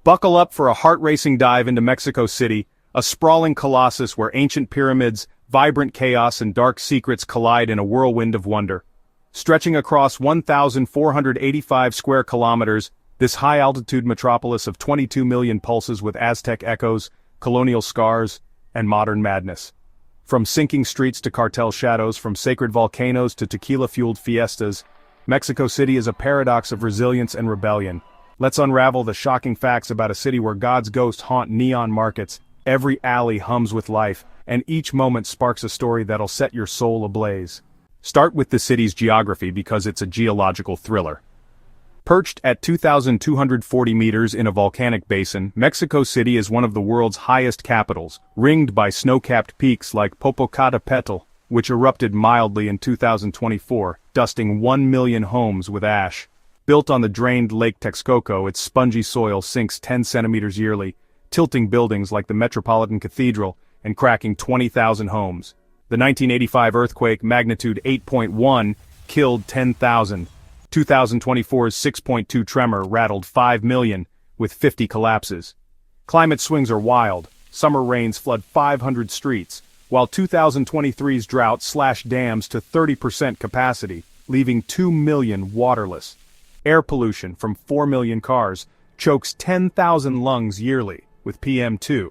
Buckle up for a heart-racing dive into Mexico City, a sprawling colossus where ancient pyramids, vibrant chaos and dark secrets collide in a whirlwind of wonder. Stretching across 1,485 square kilometers, this high-altitude metropolis of 22 million pulses with Aztec echoes, colonial scars, and modern madness. From sinking streets to cartel shadows, from sacred volcanoes to tequila-fueled fiestas, Mexico City is a paradox of resilience and rebellion. Let's unravel the shocking facts about a city where God's ghosts haunt neon markets, every alley hums with life, and each moment sparks a story that'll set your soul ablaze. Start with the city's geography because it's a geological thriller. Perched at 2,240 meters in a volcanic basin, Mexico City is one of the world's highest capitals, ringed by snow-capped peaks like Popocatépetl, which erupted mildly in 2024, dusting 1 million homes with ash. Built on the drained Lake Texcoco, its spongy soil sinks 10 centimeters yearly, tilting buildings like the Metropolitan Cathedral and cracking 20,000 homes. The 1985 earthquake, magnitude 8.1, killed 10,000. 2024's 6.2 tremor rattled 5 million, with 50 collapses. Climate swings are wild. Summer rains flood 500 streets, while 2023's drought slashed dams to 30% capacity, leaving 2 million waterless. Air pollution from 4 million cars chokes 10,000 lungs yearly, with PM2.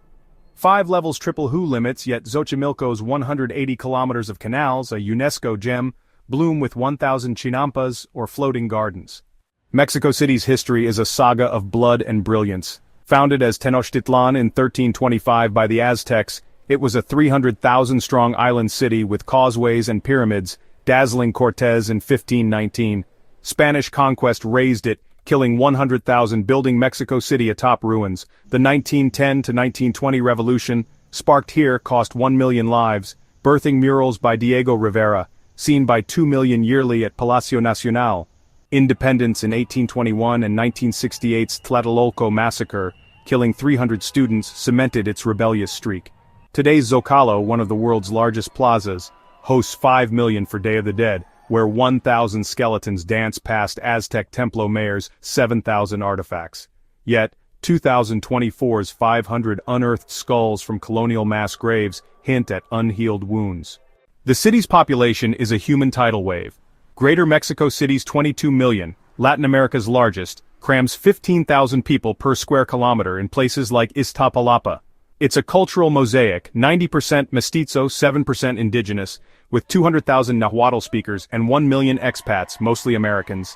5 levels triple WHO limits, yet Xochimilco's 180 kilometers of canals, a UNESCO gem, bloom with 1,000 chinampas or floating gardens. Mexico City's history is a saga of blood and brilliance. Founded as Tenochtitlan in 1325 by the Aztecs, it was a 300,000-strong island city with causeways and pyramids, dazzling Cortez in 1519. Spanish conquest razed it, killing 100,000, building Mexico City atop ruins. The 1910 to 1920 revolution, sparked here, cost 1 million lives, birthing murals by Diego Rivera, seen by 2 million yearly at Palacio Nacional. Independence in 1821 and 1968's Tlatelolco massacre, killing 300 students, cemented its rebellious streak. Today's Zocalo, one of the world's largest plazas, hosts 5 million for Day of the Dead, where 1,000 skeletons dance past Aztec Templo Mayor's 7,000 artifacts. Yet, 2024's 500 unearthed skulls from colonial mass graves hint at unhealed wounds. The city's population is a human tidal wave. Greater Mexico City's 22 million, Latin America's largest, crams 15,000 people per square kilometer in places like Iztapalapa. It's a cultural mosaic, 90% mestizo, 7% indigenous, with 200,000 Nahuatl speakers and 1 million expats, mostly Americans.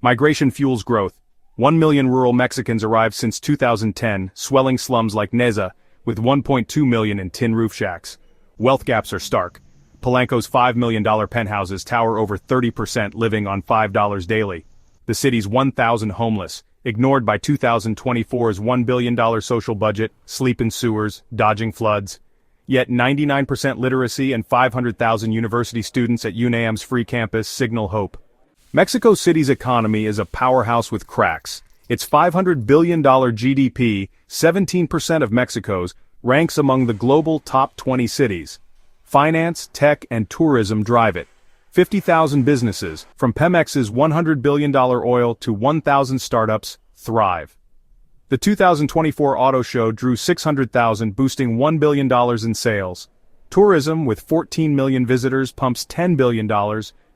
Migration fuels growth. 1 million rural Mexicans arrived since 2010, swelling slums like Neza, with 1.2 million in tin roof shacks. Wealth gaps are stark. Polanco's $5 million penthouses tower over 30%, living on $5 daily. The city's 1,000 homeless, ignored by 2024's $1 billion social budget, sleep in sewers, dodging floods. Yet 99% literacy and 500,000 university students at UNAM's free campus signal hope. Mexico City's economy is a powerhouse with cracks. Its $500 billion GDP, 17% of Mexico's, ranks among the global top 20 cities. Finance, tech, and tourism drive it. 50,000 businesses, from Pemex's $100 billion oil to 1,000 startups, thrive. The 2024 auto show drew 600,000, boosting $1 billion in sales. Tourism, with 14 million visitors, pumps $10 billion,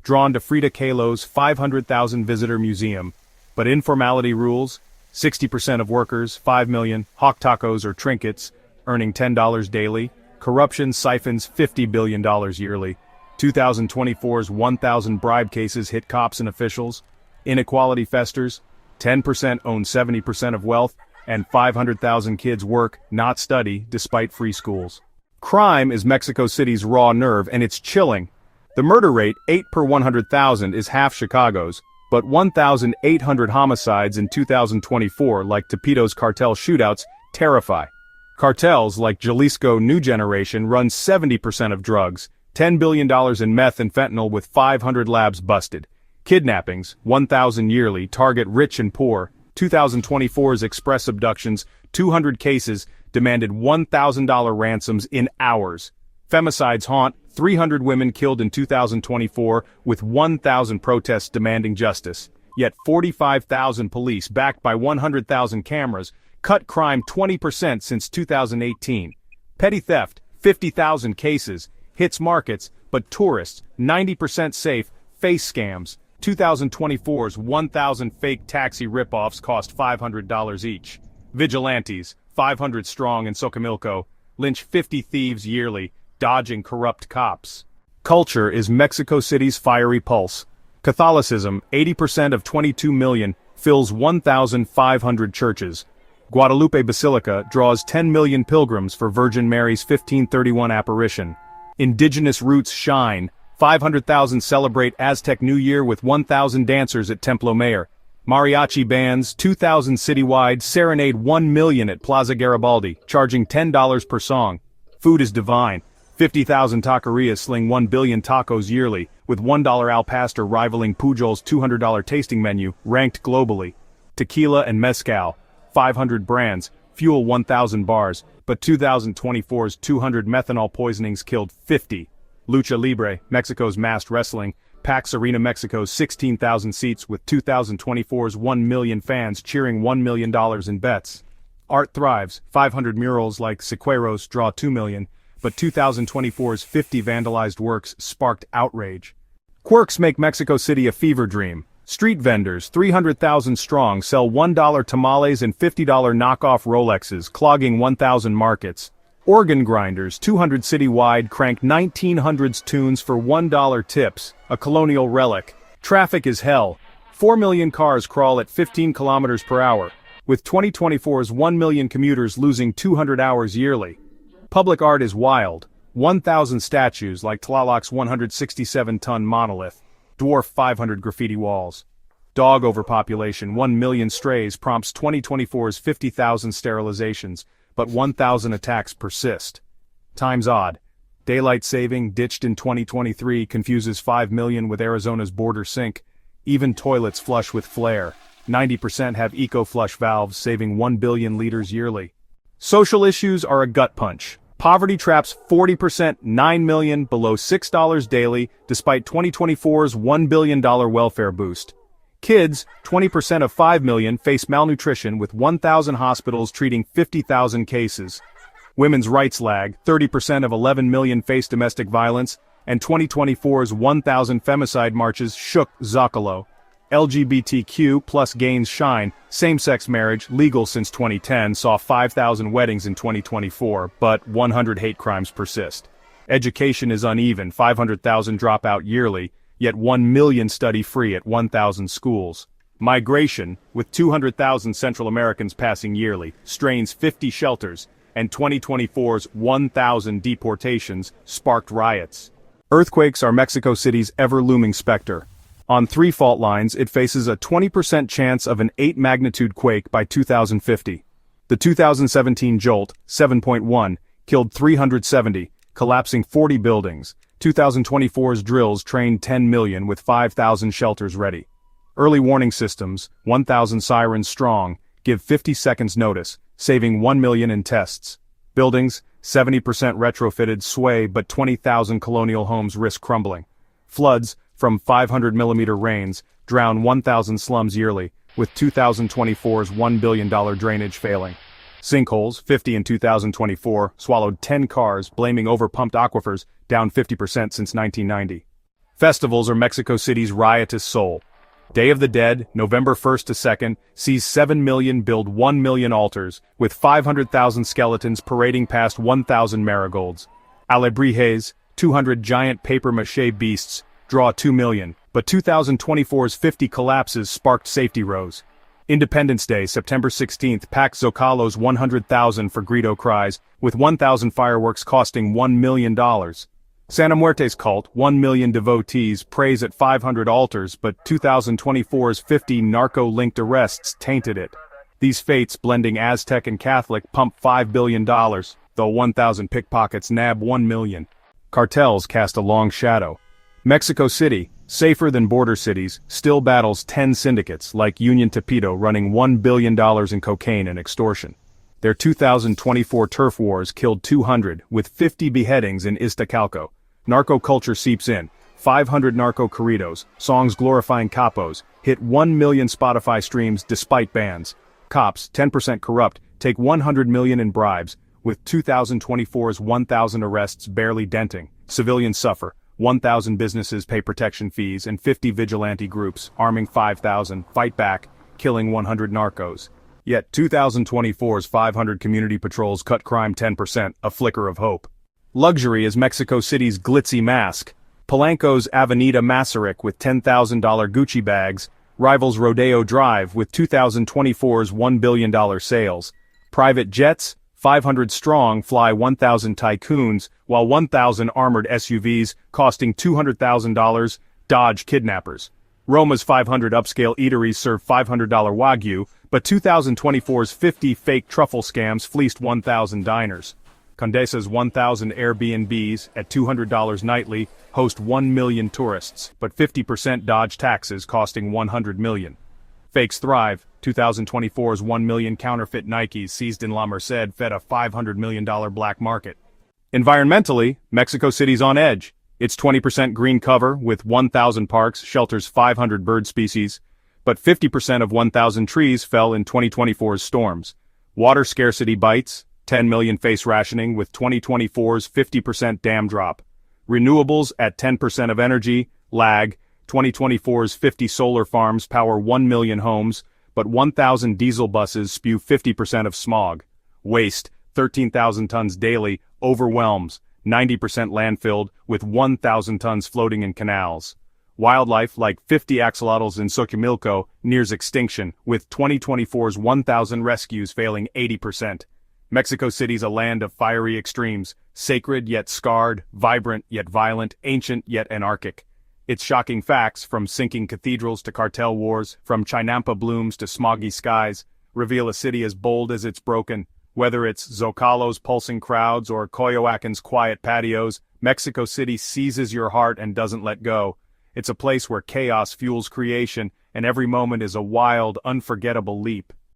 drawn to Frida Kahlo's 500,000 visitor museum. But informality rules. 60% of workers, 5 million, hawk tacos or trinkets, earning $10 daily. Corruption siphons $50 billion yearly. 2024's 1,000 bribe cases hit cops and officials. Inequality festers. 10% own 70% of wealth, and 500,000 kids work, not study, despite free schools. Crime is Mexico City's raw nerve, and it's chilling. The murder rate, 8 per 100,000, is half Chicago's, but 1,800 homicides in 2024, like Tepito's cartel shootouts, terrify. Cartels like Jalisco New Generation run 70% of drugs, $10 billion in meth and fentanyl with 500 labs busted. Kidnappings, 1,000 yearly, target rich and poor. 2024's express abductions, 200 cases, demanded $1,000 ransoms in hours. Femicides haunt, 300 women killed in 2024, with 1,000 protests demanding justice. Yet 45,000 police, backed by 100,000 cameras, Cut crime 20% since 2018. Petty theft, 50,000 cases. Hits markets, but tourists, 90% safe. Face scams. 2024's 1,000 fake taxi ripoffs cost $500 each. Vigilantes, 500 strong in Xochimilco, lynch 50 thieves yearly, dodging corrupt cops. Culture is Mexico City's fiery pulse. Catholicism, 80% of 22 million, fills 1,500 churches. Guadalupe Basilica draws 10 million pilgrims for Virgin Mary's 1531 apparition. Indigenous roots shine. 500,000 celebrate Aztec New Year with 1,000 dancers at Templo Mayor. Mariachi bands, 2,000 citywide, serenade 1 million at Plaza Garibaldi, charging $10 per song. Food is divine. 50,000 taquerias sling 1 billion tacos yearly, with $1 al pastor rivaling Pujol's $200 tasting menu, ranked globally. Tequila and Mezcal, 500 brands, fuel 1,000 bars, but 2024's 200 methanol poisonings killed 50. Lucha Libre, Mexico's masked wrestling, packs Arena Mexico's 16,000 seats with 2024's 1 million fans cheering $1 million in bets. Art thrives. 500 murals like Siqueiros draw 2 million, but 2024's 50 vandalized works sparked outrage. Quirks make Mexico City a fever dream. Street vendors, 300,000 strong, sell $1 tamales and $50 knockoff Rolexes, clogging 1,000 markets. Organ grinders, 200 citywide, crank 1900s tunes for $1 tips, a colonial relic. Traffic is hell. 4 million cars crawl at 15 kilometers per hour, with 2024's 1 million commuters losing 200 hours yearly. Public art is wild. 1,000 statues like Tlaloc's 167-ton monolith, dwarf 500 graffiti walls. Dog overpopulation, 1 million strays prompts 2024's 50,000 sterilizations, but 1,000 attacks persist. Time's odd. Daylight saving, ditched in 2023, confuses 5 million with Arizona's border sink. Even toilets flush with flare. 90% have eco-flush valves, saving 1 billion liters yearly. Social issues are a gut punch. Poverty traps 40%, 9 million below $6 daily, despite 2024's $1 billion welfare boost. Kids, 20% of 5 million, face malnutrition with 1,000 hospitals treating 50,000 cases. Women's rights lag, 30% of 11 million face domestic violence, and 2024's 1,000 femicide marches shook Zocalo. LGBTQ plus gains shine. Same-sex marriage, legal since 2010, saw 5,000 weddings in 2024, but 100 hate crimes persist. Education is uneven, 500,000 drop out yearly, yet 1 million study free at 1,000 schools. Migration, with 200,000 Central Americans passing yearly, strains 50 shelters, and 2024's 1,000 deportations sparked riots. Earthquakes are Mexico City's ever-looming specter. On 3 fault lines, it faces a 20% chance of an 8-magnitude quake by 2050. The 2017 jolt, 7.1, killed 370, collapsing 40 buildings. 2024's drills trained 10 million with 5,000 shelters ready. Early warning systems, 1,000 sirens strong, give 50 seconds notice, saving 1 million in tests. Buildings, 70% retrofitted, sway, but 20,000 colonial homes risk crumbling. Floods, from 500-millimeter rains, drown 1,000 slums yearly, with 2024's $1 billion drainage failing. Sinkholes, 50 in 2024, swallowed 10 cars, blaming overpumped aquifers, down 50% since 1990. Festivals are Mexico City's riotous soul. Day of the Dead, November 1st to 2nd, sees 7 million build 1 million altars, with 500,000 skeletons parading past 1,000 marigolds. Alebrijes, 200 giant papier-mâché beasts, draw 2 million, but 2024's 50 collapses sparked safety rows. Independence Day, September 16th, packed Zocalo's 100,000 for Grito cries, with 1,000 fireworks costing $1 million. Santa Muerte's cult, 1 million devotees, prays at 500 altars, but 2024's 50 narco-linked arrests tainted it. These fates, blending Aztec and Catholic, pump $5 billion, though 1,000 pickpockets nab 1 million. Cartels cast a long shadow. Mexico City, safer than border cities, still battles 10 syndicates like Union Tepito running $1 billion in cocaine and extortion. Their 2024 turf wars killed 200, with 50 beheadings in Iztacalco. Narco culture seeps in. 500 narco corridos, songs glorifying capos, hit 1 million Spotify streams despite bans. Cops, 10% corrupt, take 100 million in bribes, with 2024's 1,000 arrests barely denting. Civilians suffer, 1,000 businesses pay protection fees, and 50 vigilante groups, arming 5,000, fight back, killing 100 narcos. Yet 2024's 500 community patrols cut crime 10%, a flicker of hope. Luxury is Mexico City's glitzy mask. Polanco's Avenida Masaryk with $10,000 Gucci bags rivals Rodeo Drive with 2024's $1 billion sales. Private jets, 500 strong, fly 1,000 tycoons, while 1,000 armored SUVs costing $200,000 dodge kidnappers. Roma's 500 upscale eateries serve $500 Wagyu, but 2024's 50 fake truffle scams fleeced 1,000 diners. Condesa's 1,000 Airbnbs at $200 nightly host 1 million tourists, but 50% dodge taxes costing $100 million. Fakes thrive. 2024's 1 million counterfeit Nikes seized in La Merced fed a $500 million black market. Environmentally, Mexico City's on edge. Its 20% green cover with 1,000 parks shelters 500 bird species, but 50% of 1,000 trees fell in 2024's storms. Water scarcity bites, 10 million face rationing with 2024's 50% dam drop. Renewables at 10% of energy, lag. 2024's 50 solar farms power 1 million homes, but 1,000 diesel buses spew 50% of smog. Waste, 13,000 tons daily, overwhelms, 90% landfilled, with 1,000 tons floating in canals. Wildlife, like 50 axolotls in Xochimilco, nears extinction, with 2024's 1,000 rescues failing 80%. Mexico City's a land of fiery extremes, sacred yet scarred, vibrant yet violent, ancient yet anarchic. Its shocking facts, from sinking cathedrals to cartel wars, from chinampa blooms to smoggy skies, reveal a city as bold as it's broken. Whether it's Zocalo's pulsing crowds or Coyoacan's quiet patios, Mexico City seizes your heart and doesn't let go. It's a place where chaos fuels creation, and every moment is a wild, unforgettable leap.